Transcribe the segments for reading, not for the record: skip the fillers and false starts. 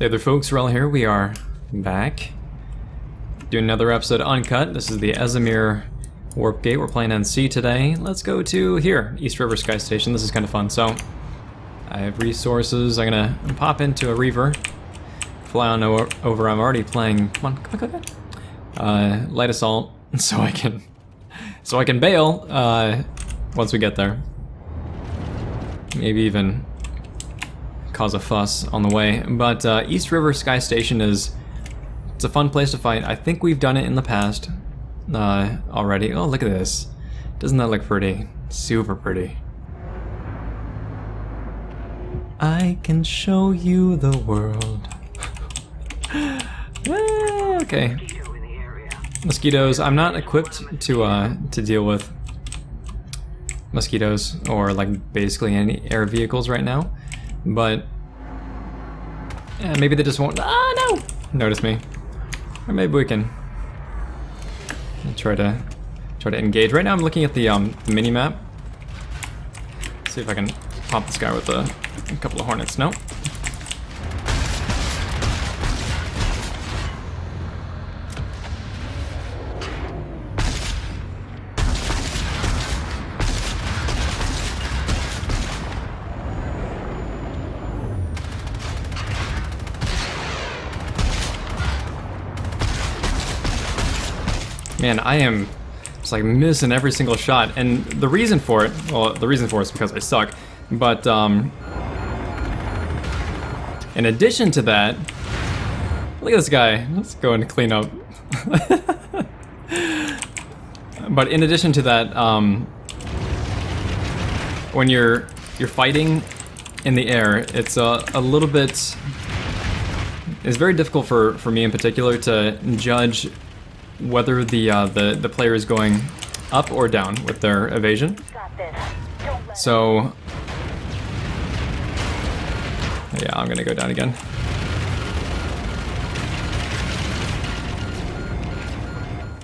Hey there folks, Wrel here. We are back. Doing another episode of Uncut. This is the Ezimir Warp Gate. We're playing NC today. Let's go to here, East River Sky Station. This is kind of fun. So, I have resources. I'm gonna pop into a Reaver. Fly on over. I'm already playing. Come on. Light Assault, so I can bail once we get there. Maybe even cause a fuss on the way. But East River Sky Station it's a fun place to fight. I think we've done it in the past already. Oh, look at this. Doesn't that look pretty? Super pretty. I can show you the world. Okay. Mosquitoes. I'm not equipped to deal with mosquitoes or like basically any air vehicles right now, but maybe they just won't notice me, or maybe we can try to engage. Right now I'm looking at the mini map. See if I can pop this guy with a couple of hornets. No. Man, I am just like missing every single shot, and the reason for it, well, the reason for it is because I suck, but in addition to that, look at this guy. Let's go and clean up. But in addition to that, when you're fighting in the air, it's a little bit, it's very difficult for me in particular to judge whether the player is going up or down with their evasion. So yeah, I'm gonna go down again.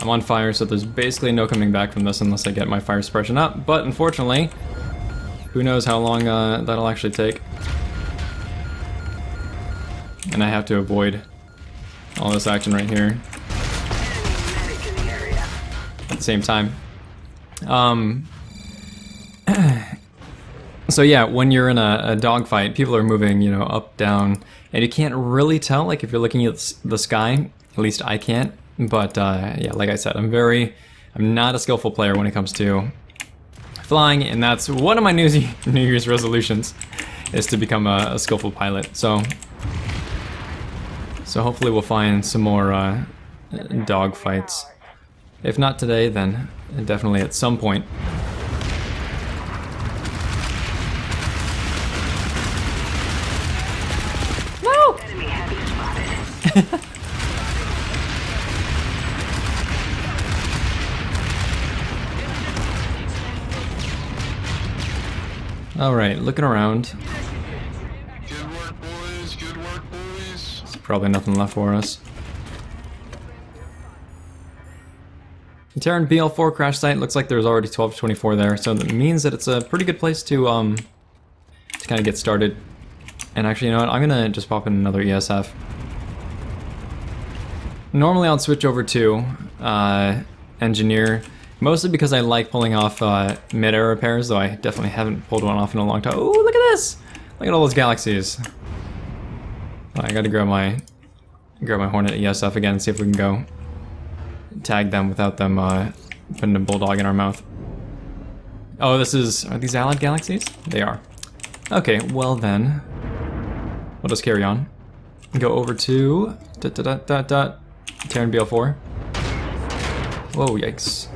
I'm on fire, so there's basically no coming back from this unless I get my fire suppression up, but unfortunately, who knows how long that'll actually take. And I have to avoid all this action right here at the same time. So yeah, when you're in a dogfight, people are moving, you know, up, down, and you can't really tell, like if you're looking at the sky, at least I can't, but yeah, like I said, I'm not a skillful player when it comes to flying, and that's one of my New Year's resolutions, is to become a skillful pilot, so hopefully we'll find some more dogfights. If not today, then definitely at some point. No! Enemy heavy spotted. All right, looking around. Good work, boys. Good work, boys. There's probably nothing left for us. The Terran BL4 crash site looks like there's already 1224 there, so that means that it's a pretty good place to kind of get started. And actually, you know what? I'm gonna just pop in another ESF. Normally, I'll switch over to engineer, mostly because I like pulling off mid-air repairs, though I definitely haven't pulled one off in a long time. Oh, look at this! Look at all those galaxies. I gotta grab my Hornet ESF again and see if we can go tag them without them putting a bulldog in our mouth. Oh, are these allied galaxies? They are. Okay, well then, we'll just carry on. Go over to Terran BL4. Whoa, yikes.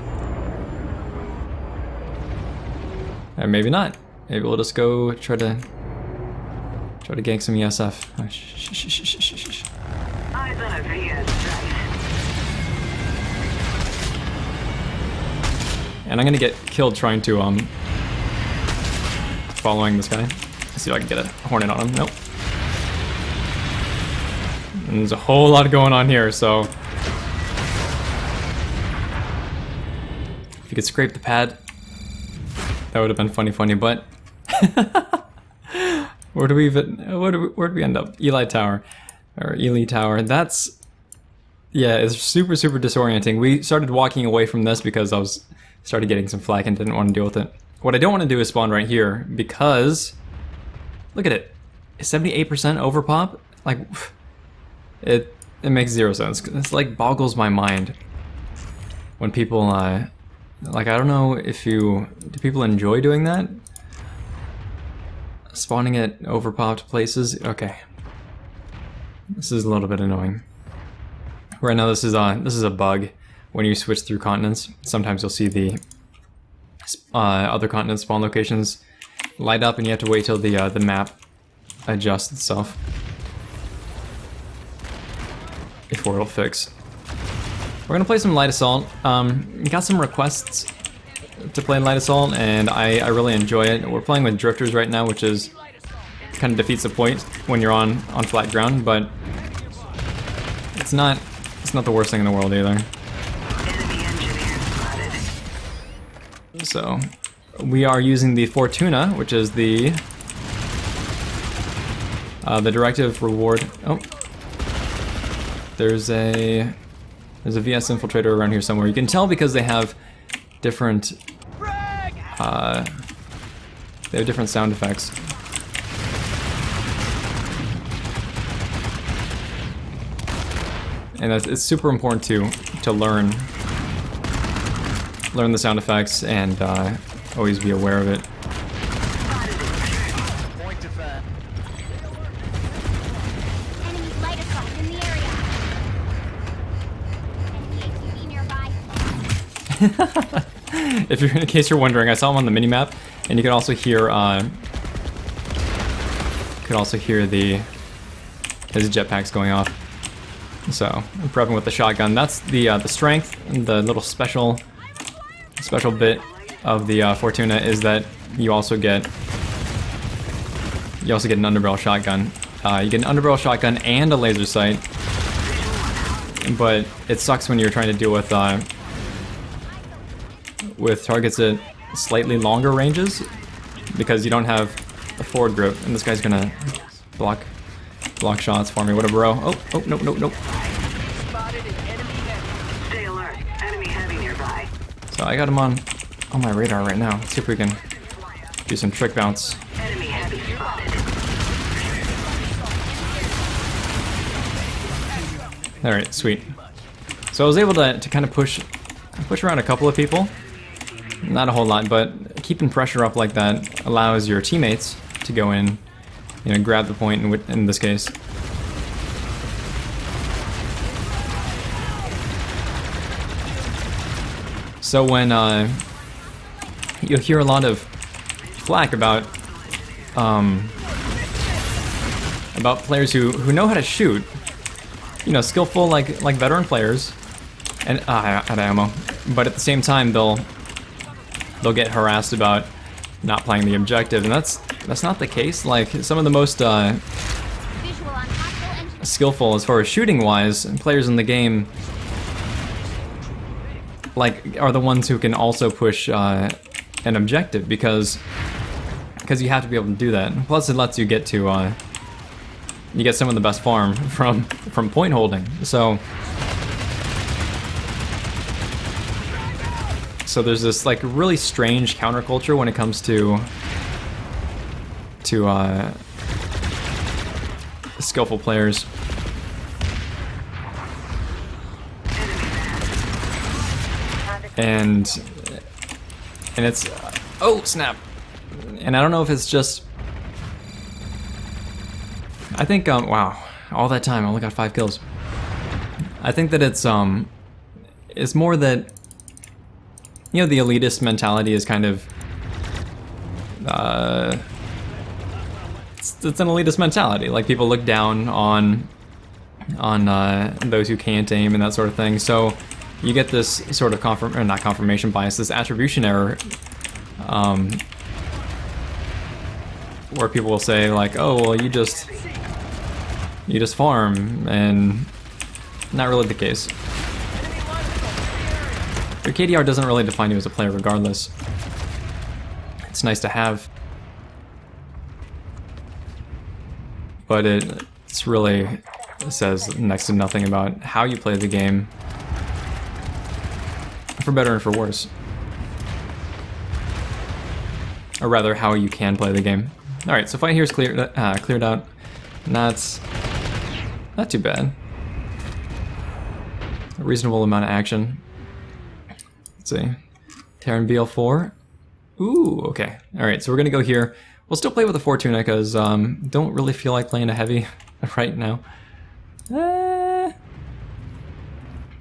And maybe not. Maybe we'll just go try to gank some ESF. Oh, shh. Eyes on a VS. And I'm gonna get killed trying to following this guy. Let's see if I can get a hornet on him. Nope. And there's a whole lot going on here, so if you could scrape the pad, that would have been funny, but Where do we even, where do we end up? Eli Tower, or Ely Tower. That's, yeah, it's super disorienting. We started walking away from this because I started getting some flak and didn't want to deal with it. What I don't want to do is spawn right here because, look at it, 78% overpop. Like, it makes zero sense. It's like boggles my mind when people like, I don't know if do people enjoy doing that? Spawning at overpopped places? Okay. This is a little bit annoying. Right now this is a bug when you switch through continents. Sometimes you'll see the other continent spawn locations light up and you have to wait till the map adjusts itself before it'll fix. We're gonna play some Light Assault. Got some requests to play Light Assault, and I really enjoy it. We're playing with drifters right now, which is kind of defeats the point when you're on flat ground, but it's not the worst thing in the world either. Enemy engineer spotted. So we are using the Fortuna, which is the directive reward. Oh, there's a VS Infiltrator around here somewhere. You can tell because they have different sound effects. And it's super important to learn the sound effects and always be aware of it. Enemy light assault in the area. Enemy ATV nearby. If you're, in case you're wondering, I saw him on the minimap, and you can also hear his jetpacks going off. So I'm prepping with the shotgun. That's the strength, and the little special bit of the Fortuna is that you also get an underbarrel shotgun. You get an underbarrel shotgun and a laser sight, but it sucks when you're trying to deal with targets at slightly longer ranges because you don't have a forward grip, and this guy's gonna block shots for me. What a bro. Oh, nope. Stay alert. Enemy heavy nearby. So I got him on my radar right now. Let's see if we can do some trick bounce. Enemy heavy spotted. Alright, sweet. So I was able to kind of push around a couple of people. Not a whole lot, but keeping pressure up like that allows your teammates to go in, grab the point in this case. So when you'll hear a lot of flack about players who know how to shoot, skillful like veteran players, and out of ammo, but at the same time they'll get harassed about not playing the objective, and that's not the case. Like, some of the most Visual on hostile engine. skillful as far as shooting wise players in the game are the ones who can also push an objective because you have to be able to do that. Plus it lets you get to you get some of the best farm from point holding. So there's this really strange counterculture when it comes to skillful players. And it's oh snap. And I don't know if it's just, I think wow, all that time I only got 5 kills. I think that it's more that the elitist mentality is kind of it's an elitist mentality. Like, people look down on those who can't aim and that sort of thing. So you get this sort of not confirmation bias, this attribution error, where people will say like, oh well, you just farm, and not really the case. Your KDR doesn't really define you as a player regardless. It's nice to have. but it's really says next to nothing about how you play the game, for better and for worse. Or rather, how you can play the game. Alright, so fight here is cleared out. Not too bad. A reasonable amount of action. Let's see. Terran BL4. Ooh, okay. Alright, so we're gonna go here. We'll still play with the Fortuna because don't really feel like playing a heavy right now.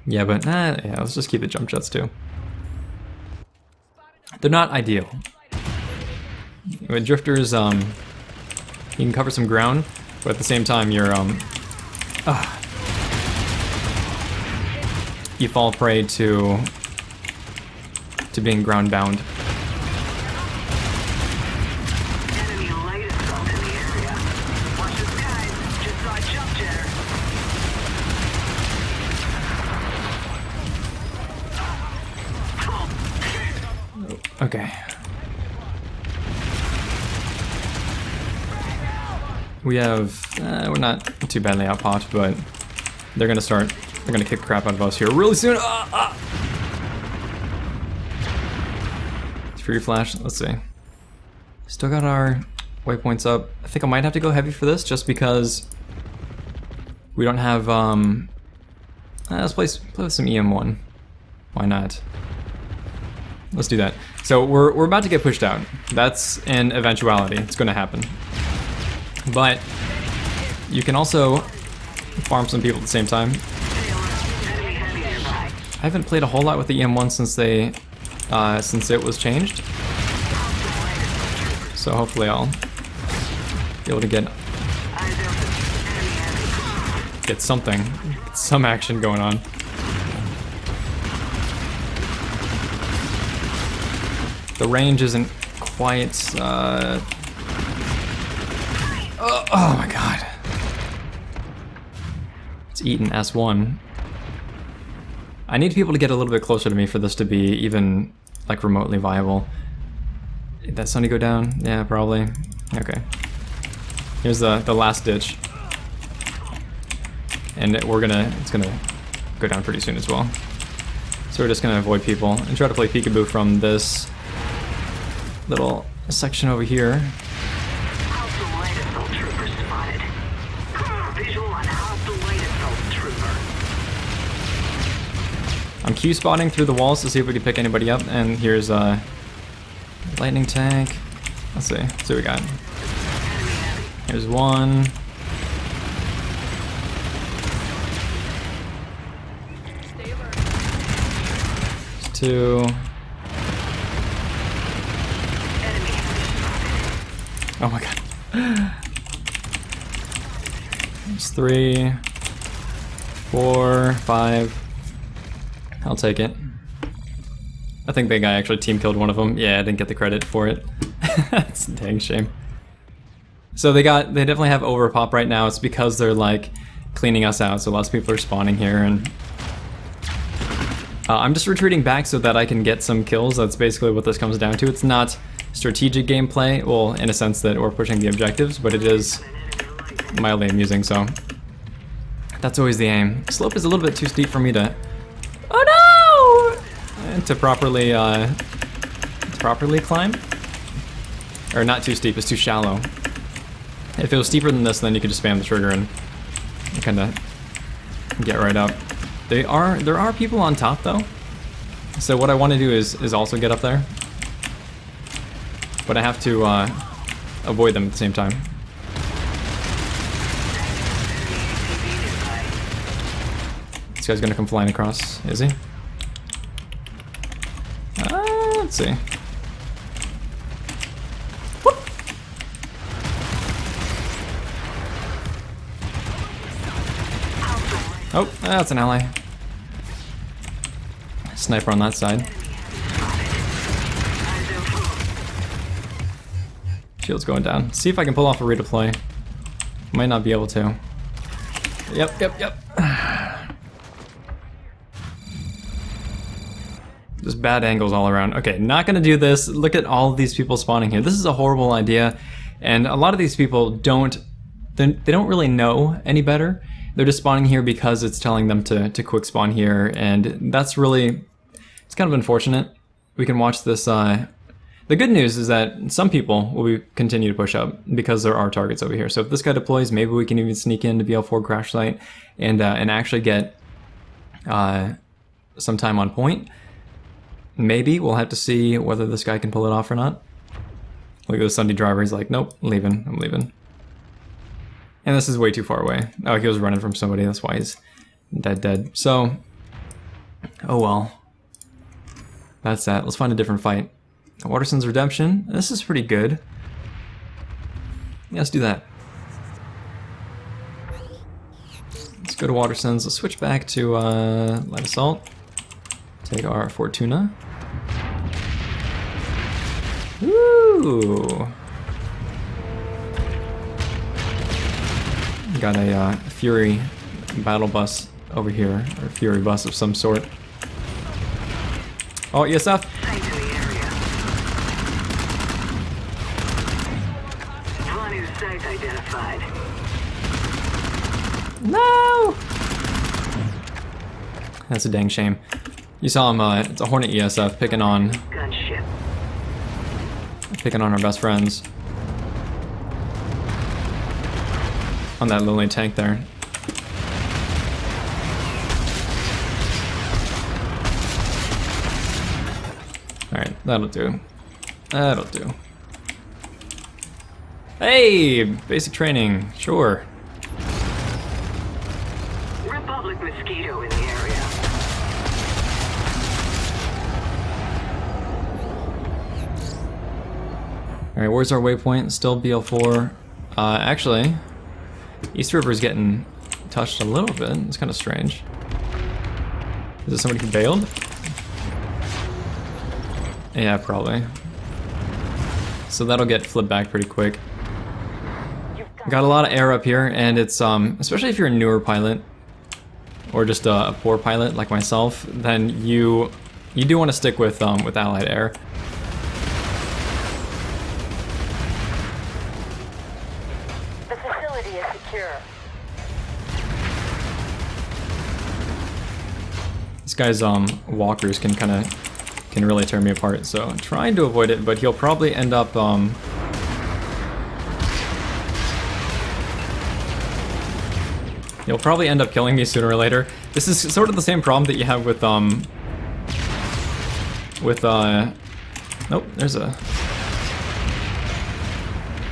Yeah, but yeah, let's just keep the jump jets too. They're not ideal. With drifters, you can cover some ground, but at the same time, you're you fall prey to being ground bound. Enemy light assault in the area. Watch the skies. Just saw a jump jetter. Okay. We have, we're not too badly outpopped, but they're gonna kick crap out of us here really soon. Free flash, let's see. Still got our waypoints up. I think I might have to go heavy for this just because we don't have, let's play with some EM1. Why not? Let's do that. So we're about to get pushed out. That's an eventuality, it's gonna happen. But you can also farm some people at the same time. I haven't played a whole lot with the EM1 since it was changed. So hopefully I'll be able to get some action going on. The range isn't quite oh my god. It's eaten S1. I need people to get a little bit closer to me for this to be even, like, remotely viable. Did that Sunny go down? Yeah, probably. Okay. Here's the last ditch. And it's gonna go down pretty soon as well. So we're just gonna avoid people and try to play peekaboo from this little section over here. I'm Q spotting through the walls to see if we can pick anybody up, and here's a lightning tank. Let's see what we got. Here's one. There's two. Oh my god. There's 3, 4, 5. I'll take it. I think the guy actually team killed one of them. Yeah, I didn't get the credit for it. That's a dang shame. So they definitely have overpop right now. It's because they're like cleaning us out, so lots of people are spawning here, and I'm just retreating back so that I can get some kills. That's basically what this comes down to. It's not strategic gameplay, well, in a sense that we're pushing the objectives, but it is mildly amusing, so that's always the aim. Slope is a little bit too steep for me to to properly climb. Or not too steep, it's too shallow. If it was steeper than this, then you could just spam the trigger and kind of get right up. There are people on top though, so what I want to do is also get up there, but I have to avoid them at the same time. This guy's gonna come flying across, is he? Let's see. Whoop. Oh, that's an ally. Sniper on that side. Shield's going down. See if I can pull off a redeploy. Might not be able to. Yep. Just bad angles all around. Okay, not gonna do this. Look at all of these people spawning here. This is a horrible idea, and a lot of these people don't they don't really know any better. They're just spawning here because it's telling them to quick spawn here, and that's really, it's kind of unfortunate. We can watch this. The good news is that some people will continue to push up because there are targets over here. So if this guy deploys, maybe we can even sneak into BL4 crash site and actually get some time on point. Maybe we'll have to see whether this guy can pull it off or not. Look at the Sunday driver. He's like, nope, I'm leaving. And this is way too far away. Oh, he was running from somebody. That's why he's dead. So, oh well. That's that. Let's find a different fight. Waterson's Redemption. This is pretty good. Yeah, let's do that. Let's go to Waterson's. Let's switch back to Light Assault. Take our Fortuna. Woo! Got a Fury battle bus over here, or Fury bus of some sort. Oh, ESF! Site identified. No! That's a dang shame. You saw him, it's a Hornet ESF picking on Gunship. our best friends. On that lonely tank there. Alright, that'll do. That'll do. Hey! Basic training, sure. Republic mosquito in the area. Alright, where's our waypoint? Still BL4. Actually, East River's getting touched a little bit. It's kind of strange. Is it somebody who bailed? Yeah, probably. So that'll get flipped back pretty quick. Got a lot of air up here, and it's especially if you're a newer pilot or just a poor pilot like myself, then you do want to stick with Allied air. The facility is secure. This guy's walkers can really tear me apart, so I'm trying to avoid it, but he'll probably end up killing me sooner or later. This is sort of the same problem that you have with nope, there's a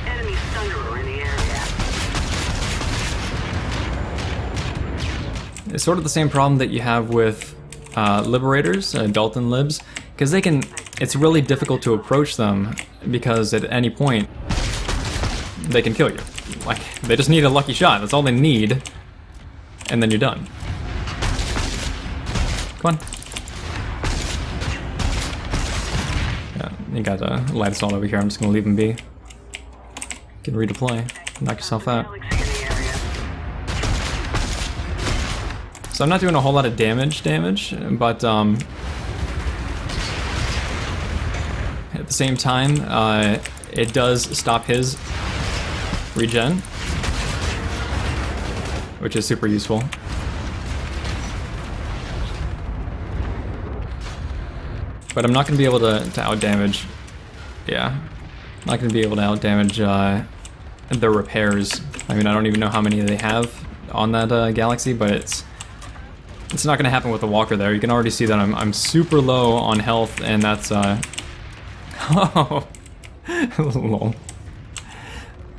Enemy Sunderer in the area. It's sort of the same problem that you have with Liberators, Dalton Libs, because it's really difficult to approach them because at any point they can kill you. Like, they just need a lucky shot, that's all they need, and then you're done. Come on. Yeah, you got a Light Assault over here, I'm just gonna leave him be. You can redeploy, knock yourself out. So I'm not doing a whole lot of damage, but at the same time, it does stop his regen, which is super useful. But I'm not going to be able to outdamage, yeah, I'm not going to be able to outdamage the repairs. I mean, I don't even know how many they have on that galaxy, but it's not going to happen with the walker there. You can already see that I'm super low on health, and that's oh, lol.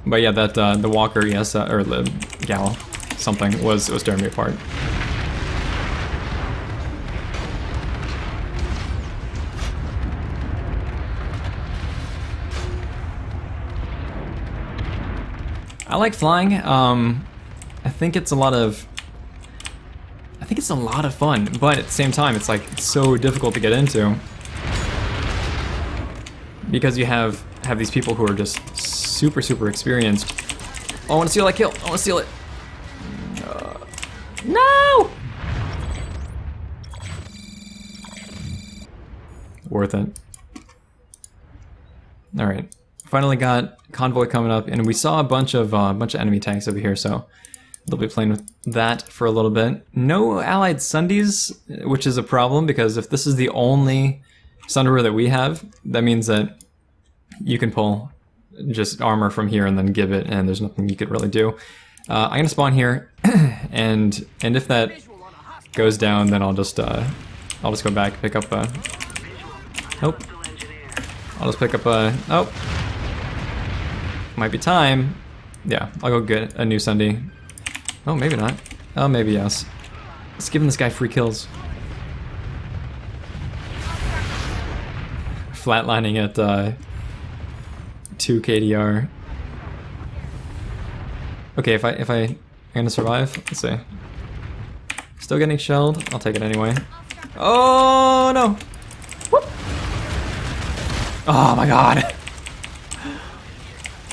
But yeah, that the walker, yes, or the gal, something was tearing me apart. I like flying. I think it's a lot of fun, but at the same time, it's so difficult to get into because you have these people who are just super experienced. Oh, I want to steal that kill. I want to steal it. No! Worth it. All right, Finally got convoy coming up, and we saw a bunch of enemy tanks over here, so they'll be playing with that for a little bit. No allied Sundies, which is a problem, because if this is the only Sunderer that we have, that means that you can pull just armor from here and then give it, and there's nothing you could really do. I'm gonna spawn here, and if that goes down, then I'll just go back, pick up nope. I'll just pick up oh, might be time. Yeah, I'll go get a new Sundy. Oh, maybe not. Oh, maybe yes. Let's give this guy free kills. Flatlining at 2 KDR. Okay, if I'm gonna survive, let's see. Still getting shelled. I'll take it anyway. Oh no! Whoop. Oh my god!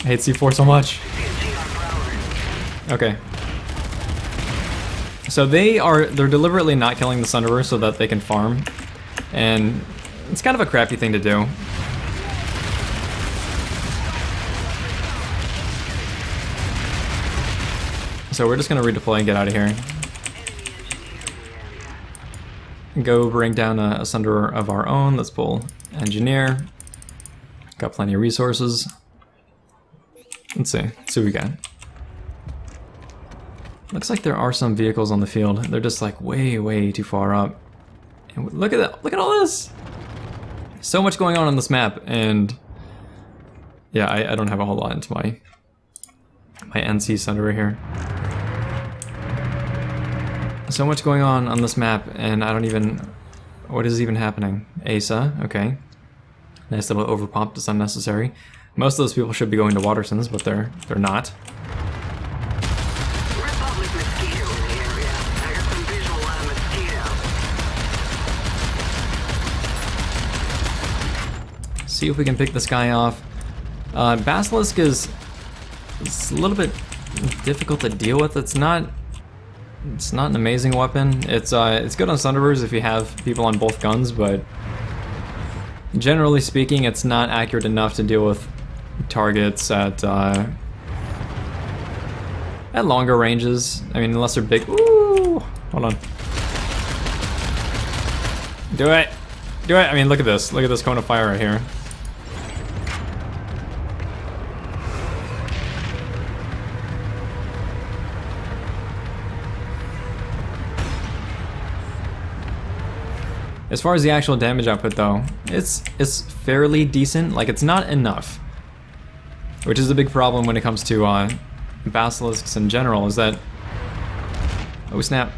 I hate C4 so much. Okay. So they're deliberately not killing the Sunderer so that they can farm, and it's kind of a crappy thing to do. So we're just gonna redeploy and get out of here. Go bring down a Sunderer of our own. Let's pull engineer. Got plenty of resources. Let's see what we got. Looks like there are some vehicles on the field. They're just like way too far up. And look at that! Look at all this! So much going on this map, and yeah, I don't have a whole lot into my NC Sunderer here. So much going on this map, and I don't even... What is even happening? ASA, okay. Nice little overpop, it's unnecessary. Most of those people should be going to Watersons, but they're not. See if we can pick this guy off. Basilisk is a little bit difficult to deal with. It's not an amazing weapon. It's good on Sunderers if you have people on both guns, but generally speaking, it's not accurate enough to deal with targets at longer ranges. I mean, unless they're big. Ooh, hold on. Do it. Do it. I mean, look at this. Look at this cone of fire right here. As far as the actual damage output though, it's fairly decent. Like, it's not enough. Which is a big problem when it comes to basilisks in general, is that... Oh snap.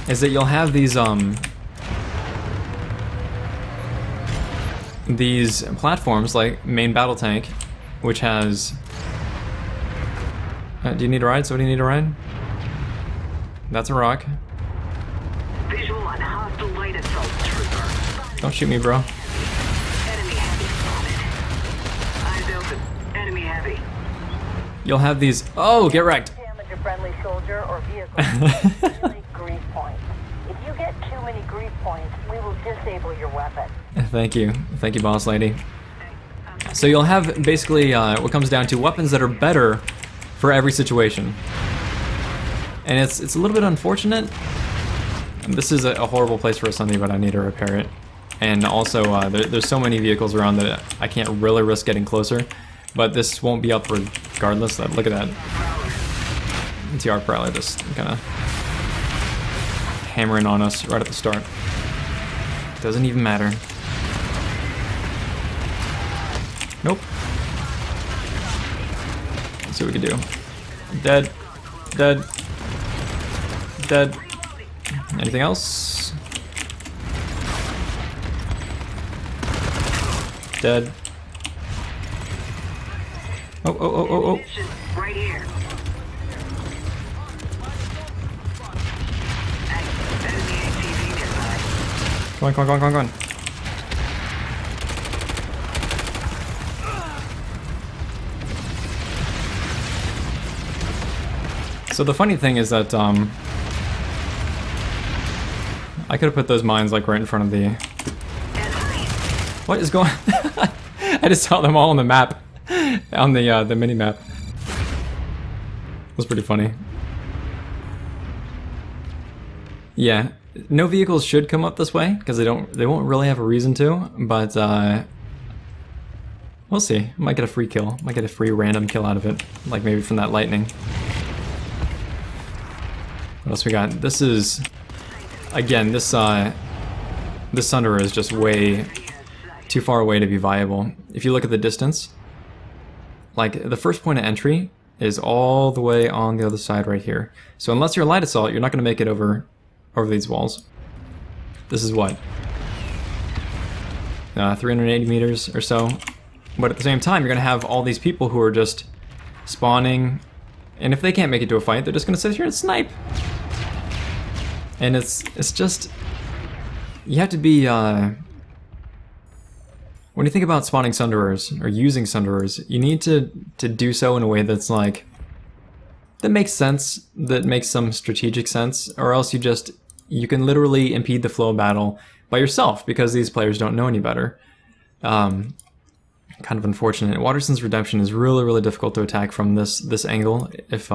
Is that you'll have these platforms like main battle tank, which has... do you need a ride? So do you need a ride? That's a rock. Visual on hostile light assault trooper. Don't shoot me, bro. Enemy heavy spotted. Eyes open. Enemy heavy. You'll have these. Oh, get wrecked. Damage a friendly soldier or vehicle. Usually grief points. If you get too many grief points, we will disable your weapon. Thank you, boss lady. So you'll have basically what comes down to weapons that are better for every situation. And it's a little bit unfortunate. This is a horrible place for a Sunday, but I need to repair it. And also, there's so many vehicles around that I can't really risk getting closer. But this won't be up regardless. Look at that. TR Prowler just kind of hammering on us right at the start. Doesn't even matter. Nope. Let's see what we can do. Dead. Dead. Dead. Anything else? Dead. Oh. Right here. Enemy ATV nearby. Come on. So the funny thing is that I could have put those mines like right in front of the... What is going I just saw them all on the map. On the mini map. Was pretty funny. Yeah, no vehicles should come up this way because they won't really have a reason to, but we'll see. Might get a free kill. Might get a free random kill out of it, like maybe from that lightning. What else we got? This is again this Sunderer is just way too far away to be viable. If you look at the distance, like the first point of entry is all the way on the other side right here. So unless you're light assault, you're not going to make it over these walls. This is what? 380 meters or so. But at the same time, you're going to have all these people who are just spawning, and if they can't make it to a fight, they're just going to sit here and snipe. And it's just, you have to be, when you think about spawning Sunderers, or using Sunderers, you need to do so in a way that's like, that makes sense, that makes some strategic sense, or else you can literally impede the flow of battle by yourself, because these players don't know any better. Kind of unfortunate. Waterson's Redemption is really, really difficult to attack from this angle, if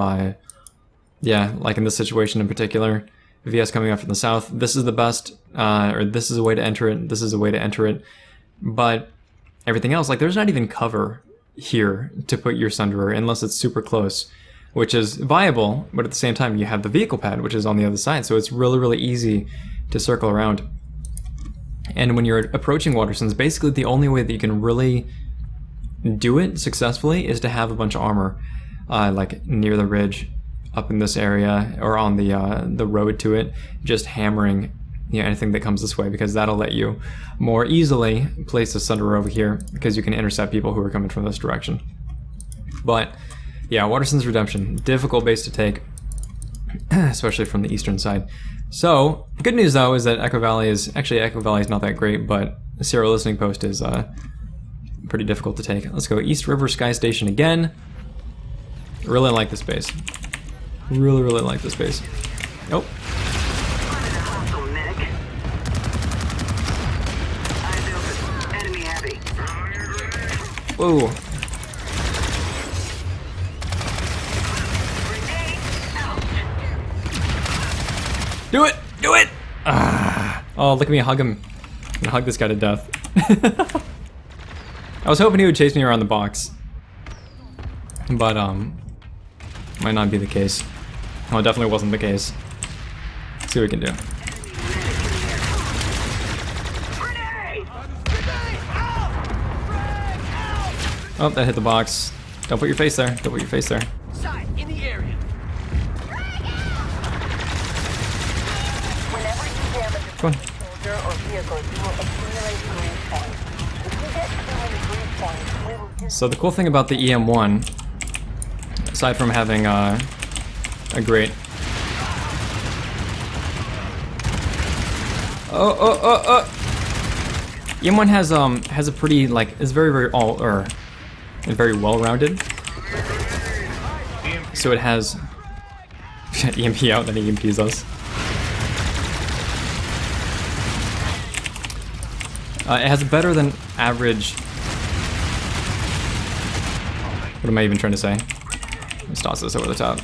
yeah, like in this situation in particular. VS coming up from the south, this is the best, or this is a way to enter it, this is a way to enter it, but everything else, like there's not even cover here to put your Sunderer unless it's super close, which is viable, but at the same time you have the vehicle pad, which is on the other side, so it's really, really easy to circle around. And when you're approaching Waterson's, basically the only way that you can really do it successfully is to have a bunch of armor, like near the ridge, up in this area, or on the road to it, just hammering anything that comes this way, because that'll let you more easily place a Sunderer over here, because you can intercept people who are coming from this direction. But yeah, Waterson's Redemption, difficult base to take, especially from the eastern side. So good news though is that Echo Valley is not that great, but Sierra Listening Post is pretty difficult to take. Let's go East River Sky Station again. Really like this base. Really, really like this base. Oh. Whoa. Do it! Do it! Ah. Oh, look at me hug him. I'm gonna hug this guy to death. I was hoping he would chase me around the box. But, might not be the case. Well, it definitely wasn't the case. Let's see what we can do. Oh, that hit the box. Don't put your face there. Don't put your face there. Side in the area. Whenever you damage a Come on. soldier or vehicle, you will accumulate grief points. If you get too many grief points, we will So the cool thing about the EM1, aside from having a great... EM1 has a pretty, like, is very, very very well-rounded. So it has EMP out, then EMPs us. It has better than average. What am I even trying to say? Let's toss this over the top.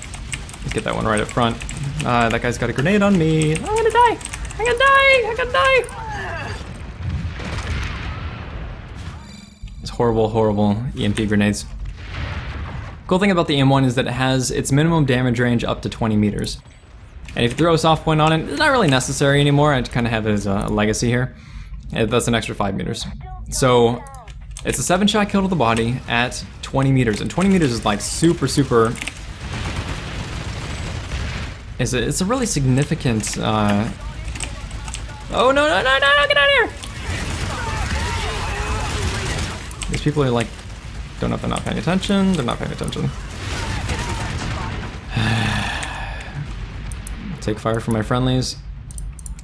Let's get that one right up front. That guy's got a grenade on me. I'm gonna die! I'm gonna die! I'm gonna die! It's horrible, horrible EMP grenades. Cool thing about the M1 is that it has its minimum damage range up to 20 meters. And if you throw a soft point on it, it's not really necessary anymore. I kind of have it as a legacy here. That's an extra 5 meters. So it's a 7-shot kill to the body at 20 meters. And 20 meters is like super, super... It's a really significant... Oh, no, no, no, no, no, get out of here! These people are like... Don't know if they're not paying attention. They're not paying attention. Take fire from my friendlies.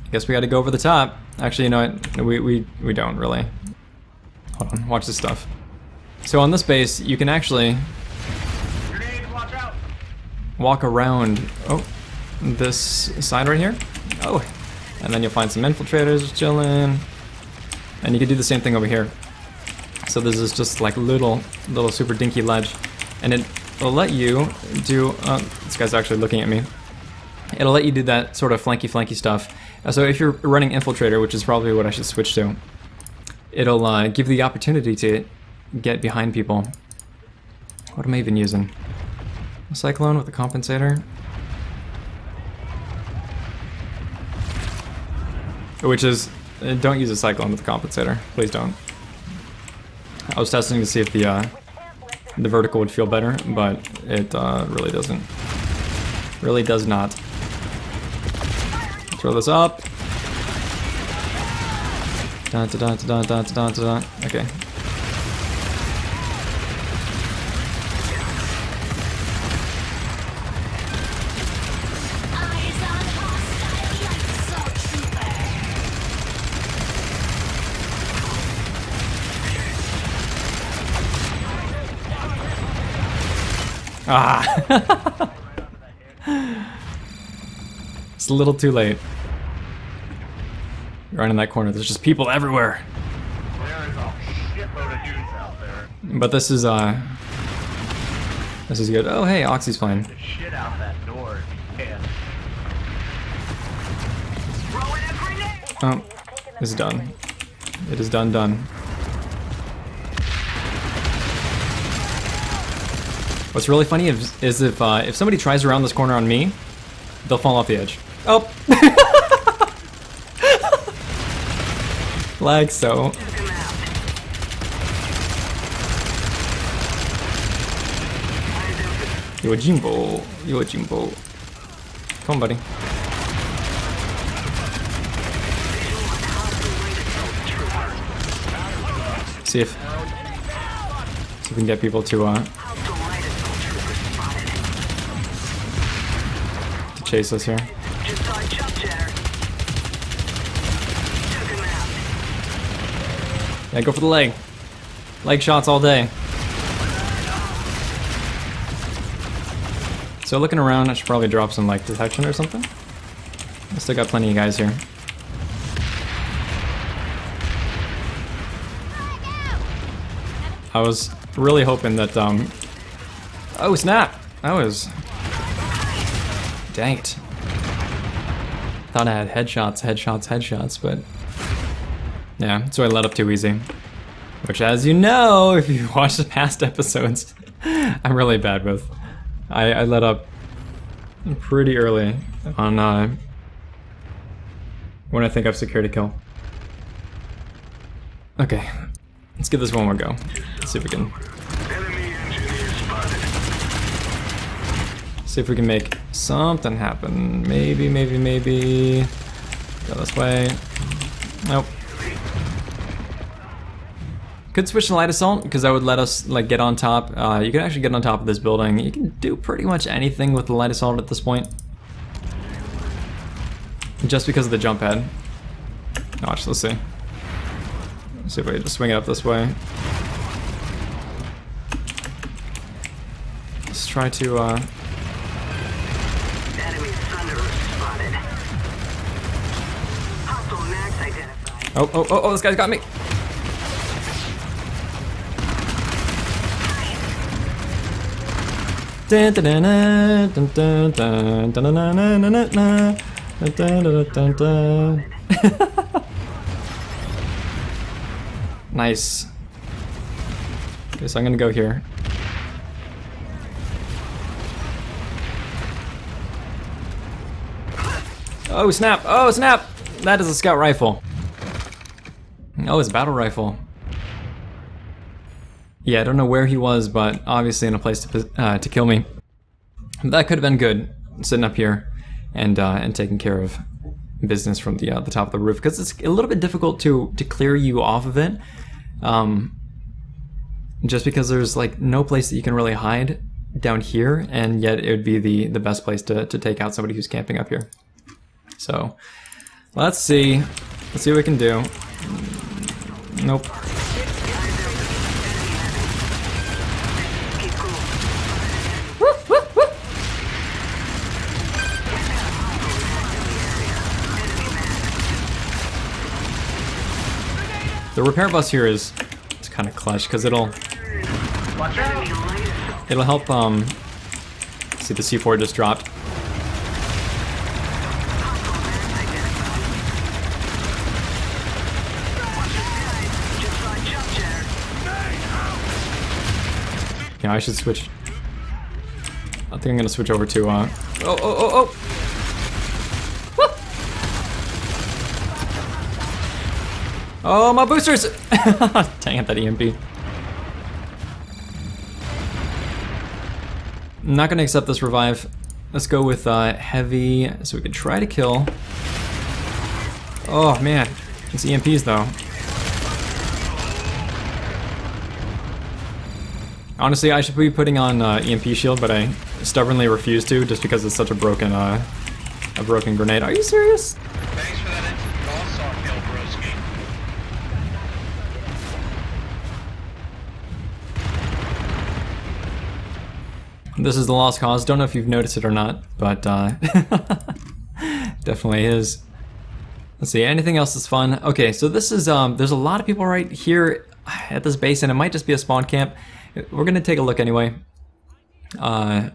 I guess we gotta go over the top. Actually, you know what? We don't really. Hold on, watch this stuff. So on this base, you can actually walk around this side right here. Oh, and then you'll find some infiltrators chilling. And you can do the same thing over here. So this is just like little super dinky ledge, and it'll let you do. This guy's actually looking at me. It'll let you do that sort of flanky stuff. So if you're running Infiltrator, which is probably what I should switch to, it'll give you the opportunity to get behind people. What am I even using? A Cyclone with a compensator? Which is, don't use a Cyclone with a compensator. Please don't. I was testing to see if the vertical would feel better, but it really doesn't. Really does not. Throw this up. Okay. Eyes on hostile light assault trooper. Ah! It's a little too late. You're right in that corner. There's just people everywhere. There is a shitload of dudes out there. But this is good. Oh hey, Oxy's playing. The shit out that door if you can. Throwing a grenade! Oh, this is done. It is done. What's really funny is if somebody tries around this corner on me, they'll fall off the edge. Oh! Like so. Took him out. Yojimbo. Come on, buddy. See if we can get people to chase us here. Just saw a jump chatter. Took him out. Yeah, go for the leg. Leg shots all day. So looking around, I should probably drop some like detection or something. I still got plenty of guys here. I was really hoping that oh snap! That was, dang it. Thought I had headshots, but yeah, so I let up too easy. Which, as you know, if you watch the past episodes, I'm really bad with. I let up pretty early on when I think I've secured a kill. Okay, let's give this one more go. Let's see if we can. Enemy engineer spotted. See if we can make something happen. Maybe. Go this way. Nope. Could switch to light assault because that would let us like get on top. You can actually get on top of this building. You can do pretty much anything with the light assault at this point. Just because of the jump pad. Watch, let's see. Let's see if I can just swing it up this way. Let's try to Enemy Sunderer spotted. Hostile max identified. Oh, this guy's got me. Nice. Okay, so I'm gonna go here. Oh snap! Oh snap! That is a scout rifle. Oh, it's a battle rifle. Yeah, I don't know where he was, but obviously in a place to kill me. That could have been good, sitting up here and taking care of business from the top of the roof, because it's a little bit difficult to clear you off of it, just because there's like no place that you can really hide down here, and yet it would be the best place to take out somebody who's camping up here. So let's see what we can do. Nope. The repair bus here is kind of clutch because it'll help. See, the C4 just dropped. Yeah, I should switch. I think I'm gonna switch over to. Oh! Woo! Oh, my boosters! Dang it, that EMP. I'm not gonna accept this revive. Let's go with heavy, so we can try to kill. Oh man, it's EMPs though. Honestly, I should be putting on EMP shield, but I stubbornly refuse to, just because it's such a broken grenade. Are you serious? Thanks for that info. Also, kill broski. This is the lost cause. Don't know if you've noticed it or not, but definitely is. Let's see, anything else that's fun? Okay, so this is, there's a lot of people right here at this base, and it might just be a spawn camp. We're gonna take a look anyway. But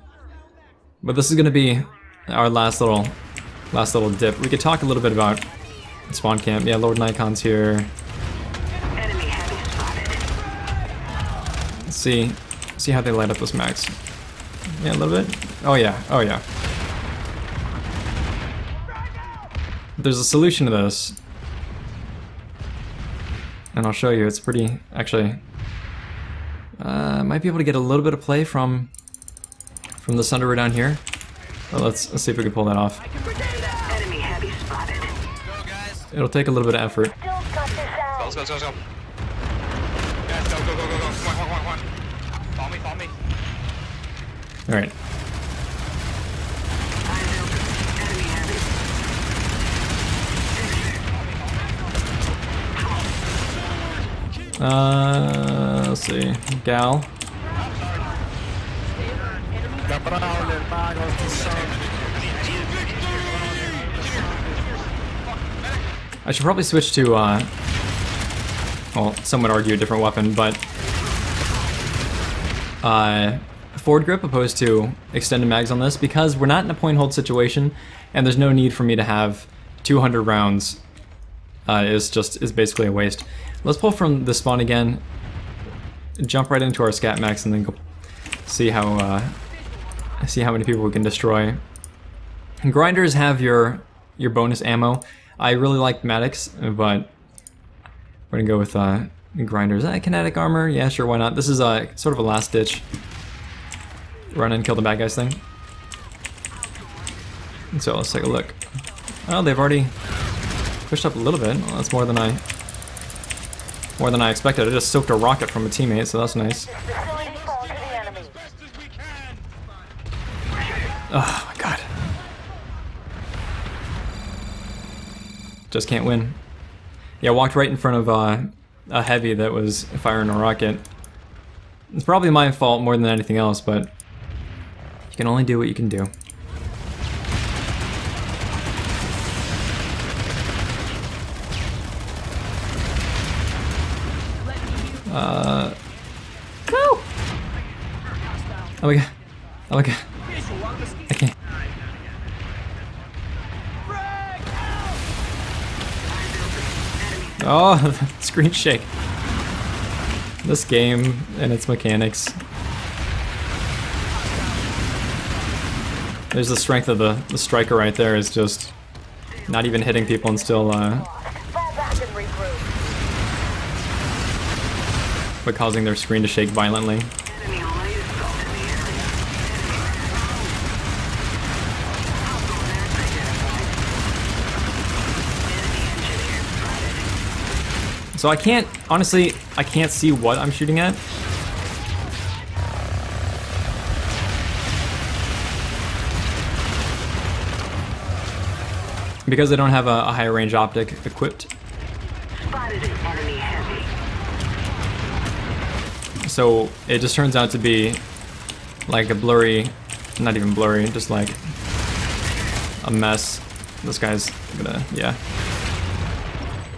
this is gonna be our last little dip. We could talk a little bit about spawn camp. Yeah, Lord Nikon's here. Enemy heavy spotted. Let's see how they light up those mags. Yeah, a little bit. Oh yeah. There's a solution to this, and I'll show you. It's pretty, actually. Might be able to get a little bit of play from the Sunderer down here. Well, let's see if we can pull that off. Enemy heavy spotted. Go, guys. It'll take a little bit of effort. Still cut this out. Let's go. Guys, go. Come on. Follow me. All right. Enemy heavy. Let's see. Gal. I should probably switch to, well, some would argue a different weapon, but forward grip opposed to extended mags on this, because we're not in a point hold situation, and there's no need for me to have 200 rounds. Is basically a waste. Let's pull from the spawn again, jump right into our scat max, and then go see how many people we can destroy. Grinders have your bonus ammo. I really like Maddox, but we're gonna go with grinders. Kinetic armor, yeah, sure, why not? This is sort of a last ditch run and kill the bad guys thing. So let's take a look. Oh, they've already pushed up a little bit. Well, that's more than I expected. I just soaked a rocket from a teammate, so that's nice. Facility fall to the enemy. Oh my god. Just can't win. Yeah, walked right in front of a heavy that was firing a rocket. It's probably my fault more than anything else, but you can only do what you can do. No! Oh my god. Oh my god. I can't. Oh, screen shake. This game and its mechanics. There's the strength of the striker right there, is just not even hitting people and still Fall back and regroup. but causing their screen to shake violently. Enemy light assault in the area. So I can't, honestly, I can't see what I'm shooting at. Because I don't have a higher range optic equipped. Spotted an enemy heavy. So it just turns out to be like a blurry, not even blurry, just like a mess. This guy's gonna, yeah.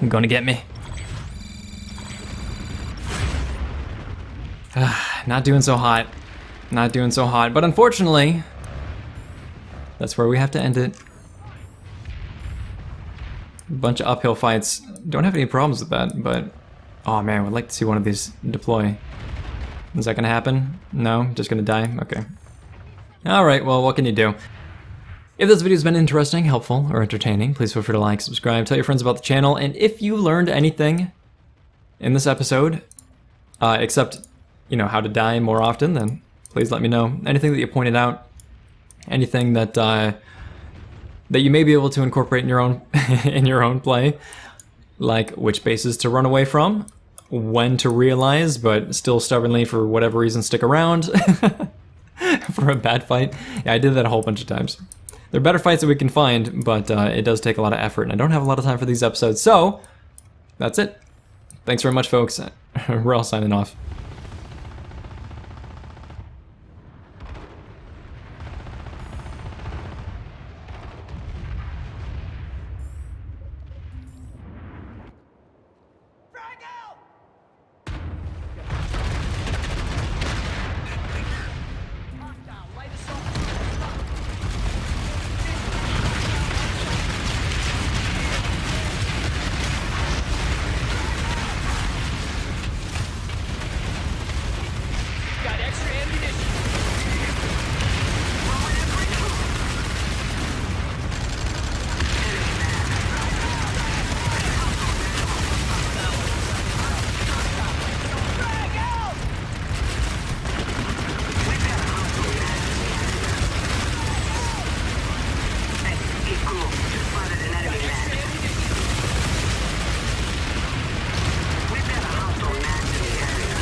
Gonna get me. Not doing so hot. Not doing so hot. But unfortunately, that's where we have to end it. Bunch of uphill fights. Don't have any problems with that, but oh man, I would like to see one of these deploy. Is that gonna happen? No? Just gonna die? Okay. Alright, well, what can you do? If this video's been interesting, helpful, or entertaining, please feel free to like, subscribe, tell your friends about the channel, and if you learned anything in this episode, except, you know, how to die more often, then please let me know. Anything that you pointed out, anything that that you may be able to incorporate in your own in your own play, like which bases to run away from, when to realize, but still stubbornly for whatever reason stick around for a bad fight. Yeah, I did that a whole bunch of times. There are better fights that we can find, but it does take a lot of effort, and I don't have a lot of time for these episodes, so that's it. Thanks very much, folks. Wrel signing off. Got extra ammunition. Hey, cool. Just spotted an enemy man. We've got a hostile man in the area.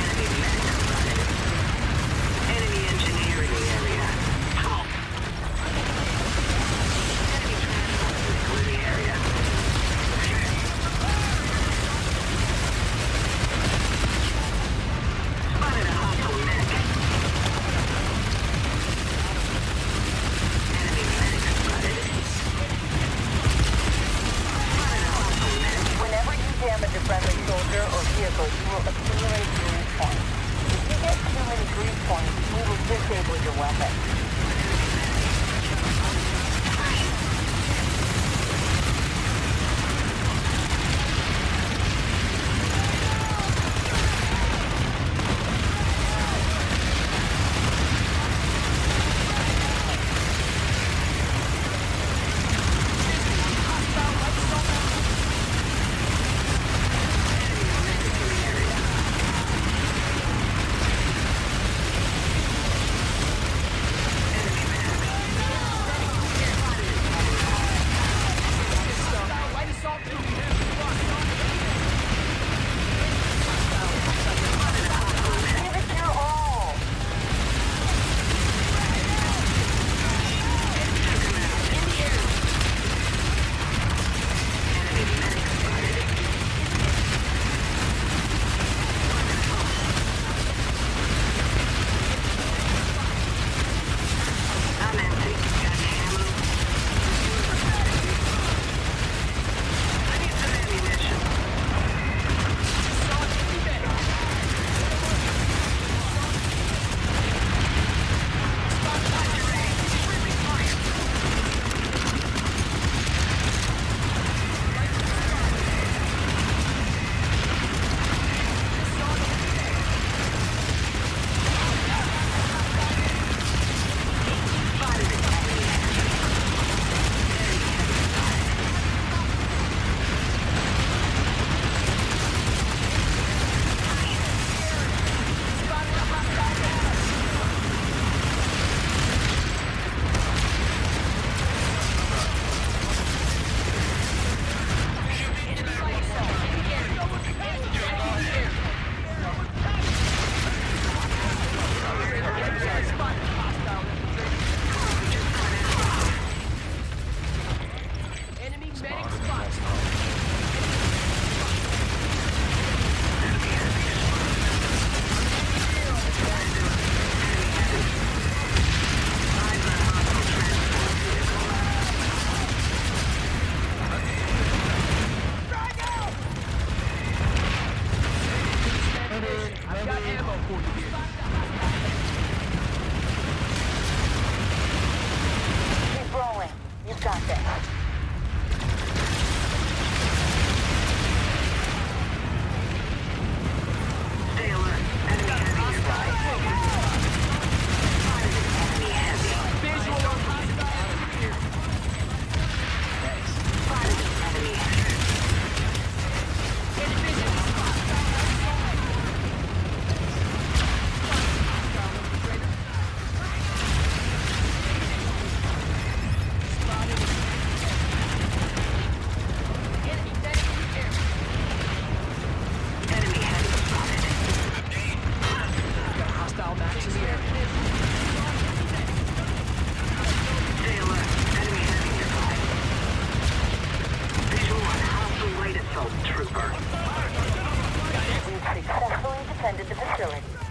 Enemy men spotted. Enemy engineer in the area. Halt. Enemy transport clear the area. Spotted a hostile medic. Enemy medic spotted. Spotted a hostile medic. Whenever you damage a friendly soldier or vehicle, you will accumulate grease points. If you get too many grease points, we will disable your weapon. Stay alert. Enemy heavy nearby. Enemy heavy. Visual on hostile here. Enemy heavy. Enemy heavy spotted. Got hostile max in the air. Stay alert. Enemy heavy nearby. Visual on hostile light assault trooper. We've successfully defended the facility.